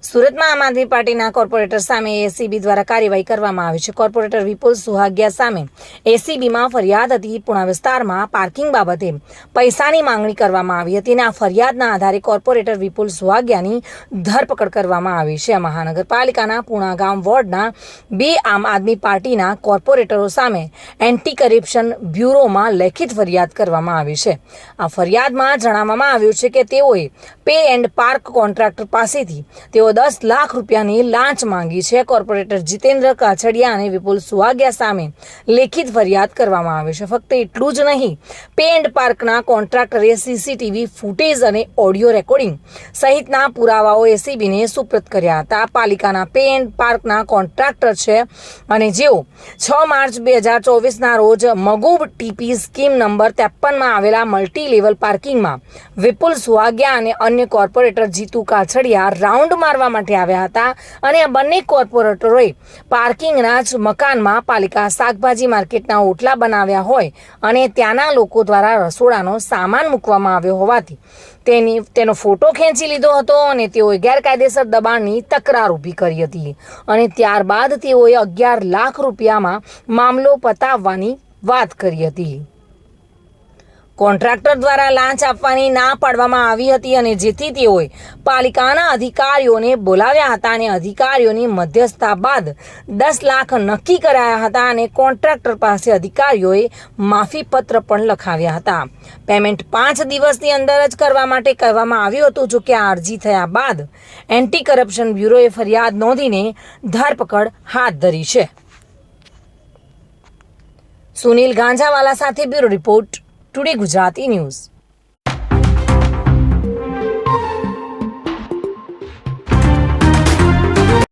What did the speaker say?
સુરતમાં આમ આદમી પાર્ટીના કોર્પોરેટર સામે એસીબી દ્વારા કાર્યવાહી કરવામાં આવી છે। કોર્પોરેટર વિપુલ સુહાગિયા સામે એસીબીમાં ફરિયાદ હતી। પુણા વિસ્તારમાં પાર્કિંગ બાબતે પૈસાની માંગણી કરવામાં આવી હતી અને આ ફરિયાદના આધારે કોર્પોરેટર વિપુલ સુહાગિયાની ધરપકડ કરવામાં આવી છે। મહાનગરપાલિકાના પુણા ગામ વોર્ડના 2 આમ આદમી પાર્ટીના કોર્પોરેટરો સામે એન્ટી કરપ્શન બ્યુરોમાં લેખિત ફરિયાદ કરવામાં આવી છે। આ ફરિયાદમાં જણાવવામાં આવ્યું છે કે તેઓએ પે એન્ડ પાર્ક કોન્ટ્રાક્ટર પાસેથી તેઓ 10 લાખ રૂપિયાની લાંચ માંગી છે। કોર્પોરેટર જીતેન્દ્ર કાછડિયા અને વિપુલ સુહાગિયા સામે લેખિત ફરિયાદ કરવામાં આવી છે। ફક્ત એટલું જ નહીં, પે એન્ડ પાર્કના કોન્ટ્રાક્ટરે સીસીટીવી ફૂટેજ અને ઓડિયો રેકોર્ડિંગ સહિતના પુરાવાઓ એસીબીને સુપ્રત કર્યા હતા। પાલિકાના પે એન્ડ પાર્કના કોન્ટ્રાક્ટર છે અને જેઓ 6 માર્ચ 2024ના રોજ મગુબ ટીપી સ્કીમ નંબર 53માં આવેલા મલ્ટી લેવલ પાર્કિંગમાં વિપુલ સુહાગિયા અને અન્ય કોર્પોરેટર જીતુ કાછડિયા રાઉન્ડ મારવા માટે આવ્યા હતા અને આ બંને કોર્પોરેટરોએ પાર્કિંગના જ મકાનમાં પાલિકા શાકભાજી માર્કેટના ઓટલા બનાવ્યા હોય અને ત્યાંના લોકો દ્વારા રસોડાનો સામાન મૂકવામાં આવ્યો હોવાથી તેનો ફોટો ખેંચી લીધો હતો અને તેઓએ ગેરકાયદેસર દબાણની તકરાર ઊભી કરી હતી અને ત્યારબાદ તેઓએ 11 લાખ રૂપિયામાં મામલો પતાવવાની વાત કરી હતી। કોન્ટ્રાક્ટર દ્વારા લાંચ આપવાની ના પાડવામાં આવી હતી અને જેથી તેઓએ પાલિકાના અધિકારીઓને બોલાવ્યા હતા અને અધિકારીઓની મધ્યસ્થતા બાદ 10 લાખ નક્કી કરાયા હતા અને કોન્ટ્રાક્ટર પાસે અધિકારીઓએ માફીપત્ર પણ લખાવ્યા હતા। પેમેન્ટ 5 દિવસની અંદર જ કરવા માટે કહેવામાં આવ્યું હતું। જો કે આ અરજી થયા બાદ એન્ટી કરપ્શન બ્યુરોએ ફરિયાદ નોંધીને ધરપકડ હાથ ધરી છે। સુનિલ ગાંજાવાલા સાથે bureau report, today Gujarati news.